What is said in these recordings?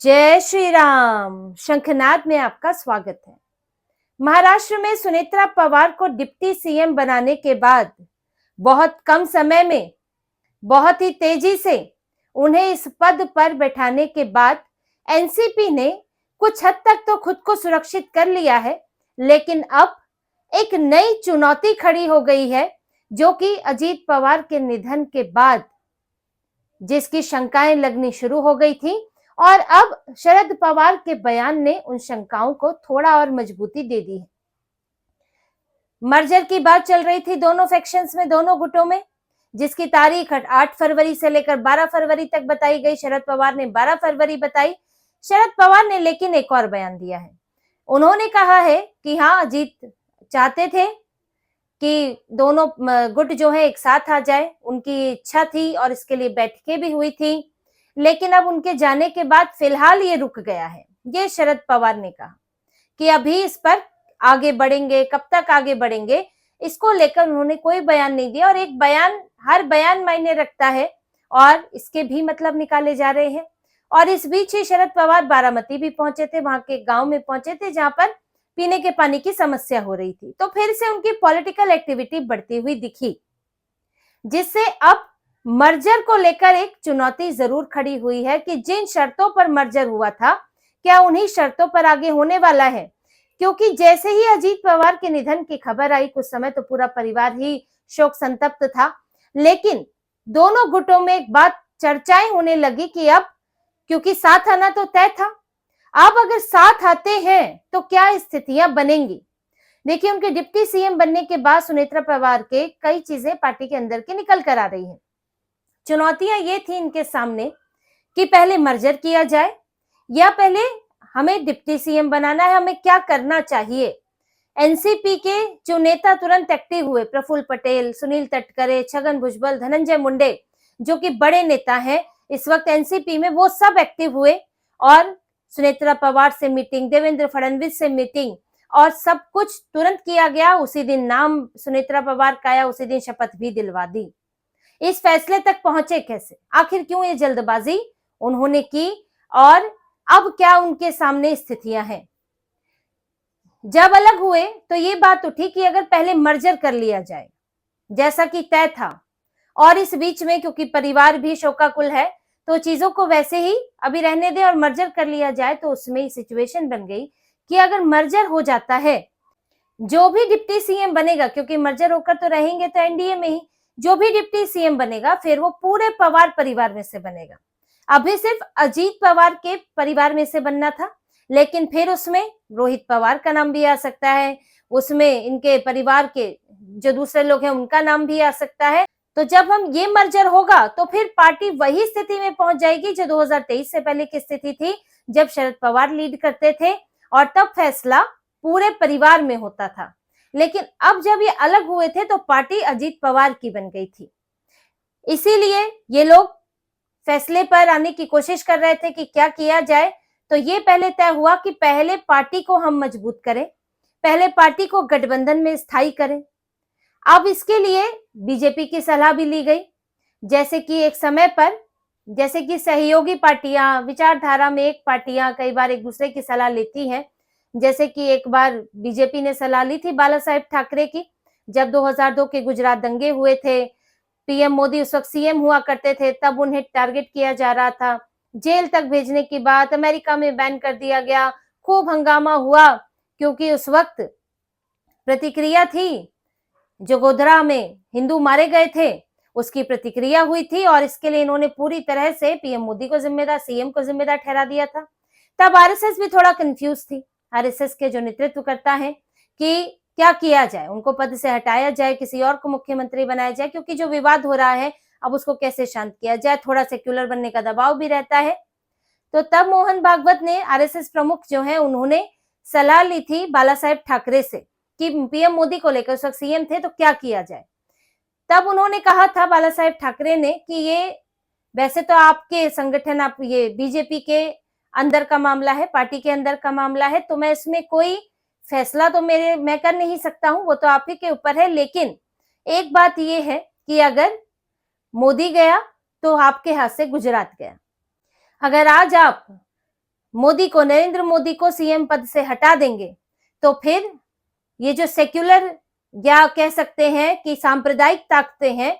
जय श्री राम। शंखनाद में आपका स्वागत है। महाराष्ट्र में सुनेत्रा पवार को डिप्टी सीएम बनाने के बाद बहुत कम समय में बहुत ही तेजी से उन्हें इस पद पर बैठाने के बाद एनसीपी ने कुछ हद तक तो खुद को सुरक्षित कर लिया है, लेकिन अब एक नई चुनौती खड़ी हो गई है जो कि अजीत पवार के निधन के बाद जिसकी शंकाएं लगनी शुरू हो गई थी और अब शरद पवार के बयान ने उन शंकाओं को थोड़ा और मजबूती दे दी है। मर्जर की बात चल रही थी दोनों सेक्शंस में, दोनों गुटों में, जिसकी तारीख 8 फरवरी से लेकर 12 फरवरी तक बताई गई। शरद पवार ने 12 फरवरी बताई। शरद पवार ने लेकिन एक और बयान दिया है। उन्होंने कहा है कि हाँ, अजीत चाहते थे कि दोनों गुट जो है एक साथ आ जाए, उनकी इच्छा थी और इसके लिए बैठकें भी हुई थी, लेकिन अब उनके जाने के बाद फिलहाल ये रुक गया है। ये शरद पवार ने कहा कि अभी इस पर आगे बढ़ेंगे, कब तक आगे बढ़ेंगे इसको लेकर उन्होंने कोई बयान नहीं दिया। और एक बयान, हर बयान मायने रखता है और इसके भी मतलब निकाले जा रहे हैं। और इस बीच ही शरद पवार बारामती भी पहुंचे थे, वहां के गांव में पहुंचे थे जहां पर पीने के पानी की समस्या हो रही थी। तो फिर से उनकी पॉलिटिकल एक्टिविटी बढ़ती हुई दिखी, जिससे अब मर्जर को लेकर एक चुनौती जरूर खड़ी हुई है कि जिन शर्तों पर मर्जर हुआ था, क्या उन्हीं शर्तों पर आगे होने वाला है। क्योंकि जैसे ही अजीत पवार के निधन की खबर आई, कुछ समय तो पूरा परिवार ही शोक संतप्त था, लेकिन दोनों गुटों में एक बात चर्चाएं होने लगी कि अब क्योंकि साथ आना तो तय था, अब अगर साथ आते हैं तो क्या स्थितियां बनेंगी। देखिए, उनके डिप्टी सीएम बनने के बाद सुनेत्रा पवार के कई चीजें पार्टी के अंदर के निकल कर आ रही हैं। चुनौतियां ये थी इनके सामने कि पहले मर्जर किया जाए या पहले हमें डिप्टी सीएम बनाना है, हमें क्या करना चाहिए। एनसीपी के जो नेता तुरंत एक्टिव हुए, प्रफुल्ल पटेल, सुनील तटकरे, छगन भुजबल, धनंजय मुंडे, जो कि बड़े नेता हैं इस वक्त एनसीपी में, वो सब एक्टिव हुए और सुनेत्रा पवार से मीटिंग, देवेंद्र फडणवीस से मीटिंग और सब कुछ तुरंत किया गया। उसी दिन नाम सुनेत्रा पवार का आया, उसी दिन शपथ भी दिलवा दी। इस फैसले तक पहुंचे कैसे, आखिर क्यों ये जल्दबाजी उन्होंने की और अब क्या उनके सामने स्थितियां हैं। जब अलग हुए तो ये बात उठी कि अगर पहले मर्जर कर लिया जाए जैसा कि तय था, और इस बीच में क्योंकि परिवार भी शोकाकुल है तो चीजों को वैसे ही अभी रहने दे और मर्जर कर लिया जाए, तो उसमें सिचुएशन बन गई कि अगर मर्जर हो जाता है, जो भी डिप्टी सीएम बनेगा, क्योंकि मर्जर होकर तो रहेंगे तो एनडीए में ही, जो भी डिप्टी सीएम बनेगा फिर वो पूरे पवार परिवार में से बनेगा। अभी सिर्फ अजीत पवार के परिवार में से बनना था, लेकिन फिर उसमें रोहित पवार का नाम भी आ सकता है, उसमें इनके परिवार के जो दूसरे लोग हैं उनका नाम भी आ सकता है। तो जब हम ये मर्जर होगा तो फिर पार्टी वही स्थिति में पहुंच जाएगी जो 2023 से पहले की स्थिति थी, जब शरद पवार लीड करते थे और तब फैसला पूरे परिवार में होता था। लेकिन अब जब ये अलग हुए थे तो पार्टी अजीत पवार की बन गई थी। इसीलिए ये लोग फैसले पर आने की कोशिश कर रहे थे कि क्या किया जाए। तो ये पहले तय हुआ कि पहले पार्टी को हम मजबूत करें, पहले पार्टी को गठबंधन में स्थायी करें। अब इसके लिए बीजेपी की सलाह भी ली गई, जैसे कि एक समय पर जैसे कि सहयोगी पार्टियां, विचारधारा में एक पार्टियां कई बार एक दूसरे की सलाह लेती हैं। जैसे कि एक बार बीजेपी ने सलाह ली थी बाला साहेब ठाकरे की, जब 2002 के गुजरात दंगे हुए थे, पीएम मोदी उस वक्त सीएम हुआ करते थे, तब उन्हें टारगेट किया जा रहा था, जेल तक भेजने की बात, अमेरिका में बैन कर दिया गया, खूब हंगामा हुआ क्योंकि उस वक्त प्रतिक्रिया थी, जो गोधरा में हिंदू मारे गए थे उसकी प्रतिक्रिया हुई थी और इसके लिए इन्होंने पूरी तरह से पीएम मोदी को जिम्मेदार, सीएम को जिम्मेदार ठहरा दिया था। तब आरएसएस भी थोड़ा कंफ्यूज थी, आरएसएस के जो नेतृत्व करता है कि क्या किया जाए, उनको पद से हटाया जाए, किसी और को मुख्यमंत्री बनाया जाए, क्योंकि जो विवाद हो रहा है अब उसको कैसे शांत किया जाए, थोड़ा सेक्युलर बनने का दबाव भी रहता है। तो तब मोहन भागवत ने, आरएसएस प्रमुख जो है, उन्होंने सलाह ली थी बाला साहेब ठाकरे से कि पीएम मोदी को लेकर, उस वक्त सीएम थे, तो क्या किया जाए। तब उन्होंने कहा था बाला साहेब ठाकरे ने कि ये वैसे तो आपके संगठन, आप ये बीजेपी के अंदर का मामला है, पार्टी के अंदर का मामला है, तो मैं इसमें कोई फैसला तो मैं कर नहीं सकता हूं, वो तो आप ही के ऊपर है। लेकिन एक बात ये है कि अगर मोदी गया तो आपके हाथ से गुजरात गया। अगर आज आप मोदी को, नरेंद्र मोदी को सीएम पद से हटा देंगे तो फिर ये जो सेक्युलर या कह सकते हैं कि सांप्रदायिक ताकतें हैं,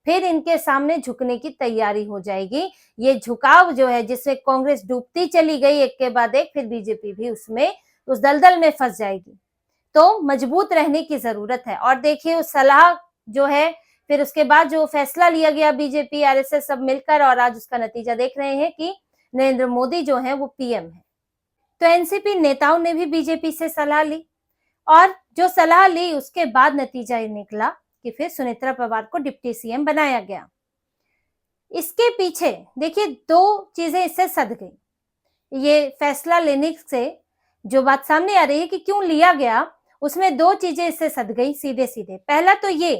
फिर इनके सामने झुकने की तैयारी हो जाएगी। ये झुकाव जो है, जिसमें कांग्रेस डूबती चली गई एक के बाद एक, फिर बीजेपी भी उसमें उस दलदल में फंस जाएगी। तो मजबूत रहने की जरूरत है। और देखिए उस सलाह जो है, फिर उसके बाद जो फैसला लिया गया बीजेपी आरएसएस सब मिलकर, और आज उसका नतीजा देख रहे हैं कि नरेंद्र मोदी जो है वो पीएम है। तो एनसीपी नेताओं ने भी बीजेपी से सलाह ली, और जो सलाह ली उसके बाद नतीजा ये निकला कि फिर सुनेत्रा पवार को डिप्टी सीएम बनाया गया। इसके पीछे देखिए दो चीजें इससे सध गई। ये फैसला लेने से जो बात सामने आ रही है कि क्यों लिया गया, उसमें दो चीजें इससे सध गई सीधे सीधे। पहला तो ये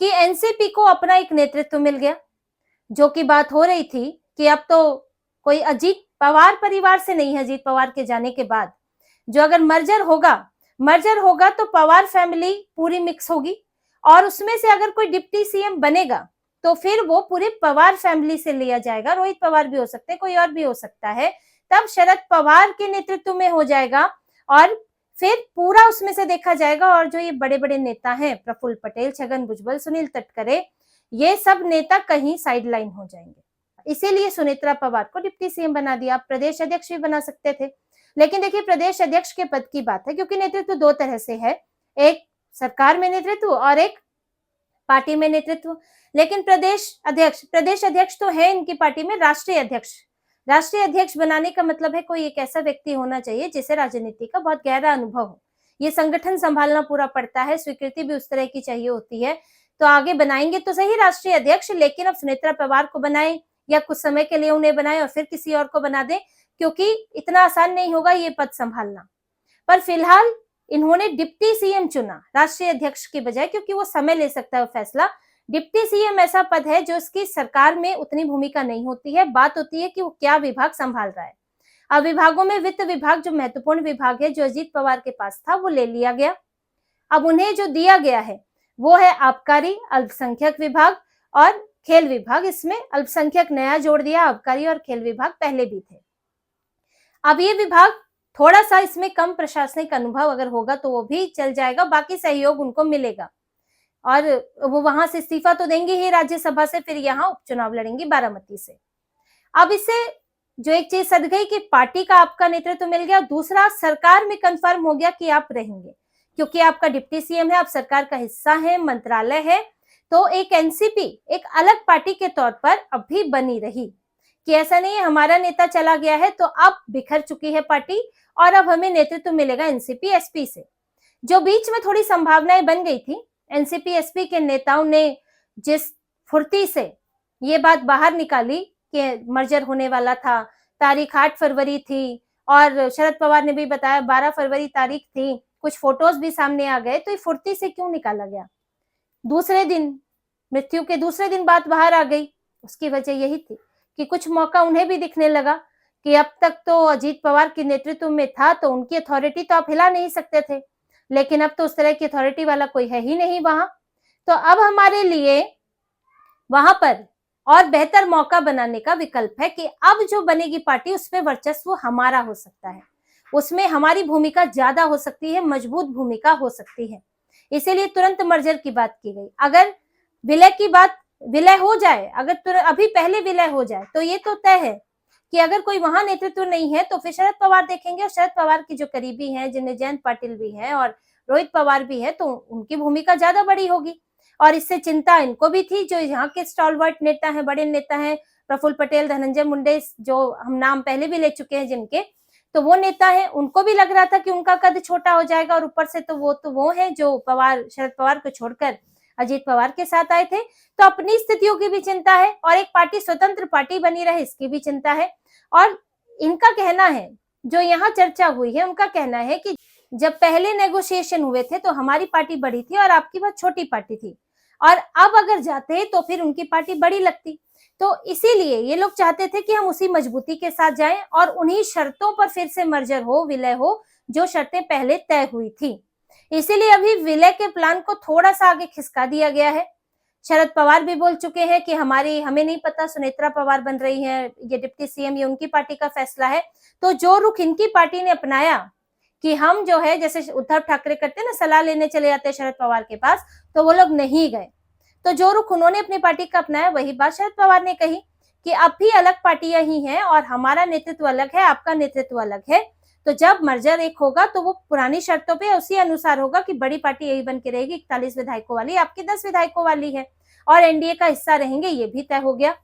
कि एनसीपी को अपना एक नेतृत्व मिल गया, जो कि बात हो रही थी कि अब तो कोई अजीत पवार परिवार से नहीं है, अजीत पवार के जाने के बाद जो अगर मर्जर होगा तो पवार फैमिली पूरी मिक्स होगी, और उसमें से अगर कोई डिप्टी सीएम बनेगा तो फिर वो पूरे पवार फैमिली से लिया जाएगा। रोहित पवार भी हो सकते हैं, कोई और भी हो सकता है, तब शरद पवार के नेतृत्व में हो जाएगा, और फिर पूरा उसमें से देखा जाएगा। और जो ये बड़े बड़े नेता हैं, प्रफुल्ल पटेल, छगन भुजबल, सुनील तटकरे, ये सब नेता कहीं साइडलाइन हो जाएंगे। इसीलिए सुनेत्रा पवार को डिप्टी सीएम बना दिया। आप प्रदेश अध्यक्ष भी बना सकते थे, लेकिन देखिए प्रदेश अध्यक्ष के पद की बात है, क्योंकि नेतृत्व दो तरह से है, एक सरकार में नेतृत्व और एक पार्टी में नेतृत्व। लेकिन प्रदेश अध्यक्ष तो है इनकी पार्टी में राष्ट्रीय अध्यक्ष बनाने का मतलब है कोई एक ऐसा व्यक्ति होना चाहिए जिसे राजनीति का बहुत गहरा अनुभव हो। ये संगठन संभालना पूरा पड़ता है, स्वीकृति भी उस तरह की चाहिए होती है। तो आगे बनाएंगे तो सही राष्ट्रीय अध्यक्ष, लेकिन अब सुनेत्रा पवार को बनाए या कुछ समय के लिए उन्हें बनाए और फिर किसी और को बना दे, क्योंकि इतना आसान नहीं होगा ये पद संभालना। पर फिलहाल इन्होंने डिप्टी सीएम चुना राष्ट्रीय अध्यक्ष की बजाय, क्योंकि वो समय ले सकता है फैसला। डिप्टी सीएम ऐसा पद है जो उसकी सरकार में उतनी भूमिका नहीं होती है, बात होती है कि वो क्या विभाग संभाल रहा है। अब विभागों में वित्त विभाग जो महत्वपूर्ण विभाग है, जो अजीत पवार के पास था, वो ले लिया गया। अब उन्हें जो दिया गया है वो है आबकारी, अल्पसंख्यक विभाग और खेल विभाग। इसमें अल्पसंख्यक नया जोड़ दिया, आबकारी और खेल विभाग पहले भी थे। अब ये विभाग थोड़ा सा इसमें कम प्रशासनिक अनुभव अगर होगा तो वो भी चल जाएगा, बाकी सहयोग उनको मिलेगा, और वो वहां से इस्तीफा तो देंगे ही राज्यसभा से, फिर यहाँ उपचुनाव लड़ेंगी बारामती से। अब इससे जो एक चीज सध गई कि पार्टी का आपका नेतृत्व मिल गया, दूसरा सरकार में कंफर्म हो गया कि आप रहेंगे, क्योंकि आपका डिप्टी सीएम है, आप सरकार का हिस्सा है, मंत्रालय है। तो एक एनसीपी एक अलग पार्टी के तौर पर अब भी बनी रही, कि ऐसा नहीं है हमारा नेता चला गया है तो अब बिखर चुकी है पार्टी और अब हमें नेतृत्व मिलेगा एनसीपी एसपी से। जो बीच में थोड़ी संभावनाएं बन गई थी, एनसीपी एसपी के नेताओं ने जिस फुर्ती से ये बात बाहर निकाली कि मर्जर होने वाला था, तारीख 8 फरवरी थी, और शरद पवार ने भी बताया 12 फरवरी तारीख थी, कुछ फोटोज भी सामने आ गए। तो ये फुर्ती से क्यों निकाला गया? दूसरे दिन, मृत्यु के दूसरे दिन बात बाहर आ गई। उसकी वजह यही थी कि कुछ मौका उन्हें भी दिखने लगा कि अब तक तो अजीत पवार के नेतृत्व में था तो उनकी अथॉरिटी तो आप हिला नहीं सकते थे, लेकिन अब तो उस तरह की अथॉरिटी वाला कोई है ही नहीं वहां। तो अब हमारे लिए वहां पर और बेहतर मौका बनाने का विकल्प है कि अब जो बनेगी पार्टी उसमें वर्चस्व हमारा हो सकता है, उसमें हमारी भूमिका ज्यादा हो सकती है, मजबूत भूमिका हो सकती है। इसीलिए तुरंत मर्जर की बात की गई। अगर विलय हो जाए, अगर अभी पहले विलय हो जाए तो ये तो तय है कि अगर कोई वहां नेतृत्व नहीं है तो फिर शरद पवार देखेंगे, और शरद पवार की जो करीबी हैं, जिनमें जयंत पाटिल भी हैं और रोहित पवार भी है, तो उनकी भूमिका ज्यादा बड़ी होगी। और इससे चिंता इनको भी थी, जो यहाँ के स्टॉलवर्ट नेता हैं, बड़े नेता हैं, प्रफुल्ल पटेल, धनंजय मुंडे, जो हम नाम पहले भी ले चुके हैं जिनके, तो वो नेता है, उनको भी लग रहा था कि उनका कद छोटा हो जाएगा। और ऊपर से तो वो है जो शरद पवार को छोड़कर अजीत पवार के साथ आए थे, तो अपनी स्थितियों की भी चिंता है, और एक पार्टी स्वतंत्र पार्टी बनी रहे इसकी भी चिंता है। और इनका कहना है, जो यहाँ चर्चा हुई है, उनका कहना है कि जब पहले नेगोशिएशन हुए थे तो हमारी पार्टी बड़ी थी और आपकी बहुत छोटी पार्टी थी, और अब अगर जाते तो फिर उनकी पार्टी बड़ी लगती। तो इसीलिए ये लोग चाहते थे कि हम उसी मजबूती के साथ जाएं और उन्हीं शर्तों पर फिर से मर्जर हो, विलय हो, जो शर्तें पहले तय हुई थी। इसीलिए अभी विलय के प्लान को थोड़ा सा आगे खिसका दिया गया है। शरद पवार भी बोल चुके हैं कि हमें नहीं पता, सुनेत्रा पवार बन रही है ये डिप्टी सीएम, ये उनकी पार्टी का फैसला है। तो जो रुख इनकी पार्टी ने अपनाया कि हम जो है, जैसे उद्धव ठाकरे करते ना, सलाह लेने चले जाते हैं शरद पवार के पास, तो वो लोग नहीं गए। तो जो रुख उन्होंने अपनी पार्टी का अपनाया, वही बात शरद पवार ने कही कि अब भी अलग पार्टियां ही हैं और हमारा नेतृत्व अलग है, आपका नेतृत्व अलग है। तो जब मर्जर एक होगा तो वो पुरानी शर्तों पे उसी अनुसार होगा कि बड़ी पार्टी यही बन के रहेगी, 41 विधायकों वाली, आपकी 10 विधायकों वाली है, और एनडीए का हिस्सा रहेंगे, ये भी तय हो गया।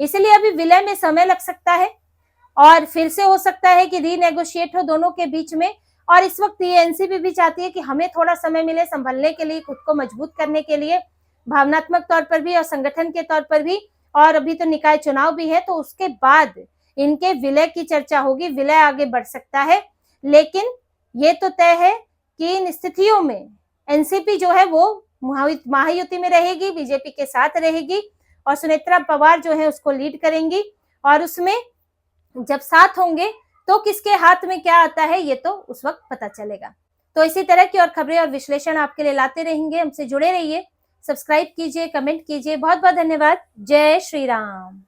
इसलिए अभी विलय में समय लग सकता है और फिर से हो सकता है कि रीनेगोशिएट हो दोनों के बीच में। और इस वक्त ये एनसीपी भी चाहती है कि हमें थोड़ा समय मिले संभलने के लिए, खुद को मजबूत करने के लिए, भावनात्मक तौर पर भी और संगठन के तौर पर भी। और अभी तो निकाय चुनाव भी है, तो उसके बाद इनके विलय की चर्चा होगी, विलय आगे बढ़ सकता है। लेकिन ये तो तय है कि इन स्थितियों में एनसीपी जो है वो महायुति में रहेगी, बीजेपी के साथ रहेगी, और सुनेत्रा पवार जो है उसको लीड करेंगी। और उसमें जब साथ होंगे तो किसके हाथ में क्या आता है ये तो उस वक्त पता चलेगा। तो इसी तरह की और खबरें और विश्लेषण आपके लिए लाते रहेंगे, हमसे जुड़े रहिए, सब्सक्राइब कीजिए, कमेंट कीजिए। बहुत बहुत धन्यवाद। जय श्री राम।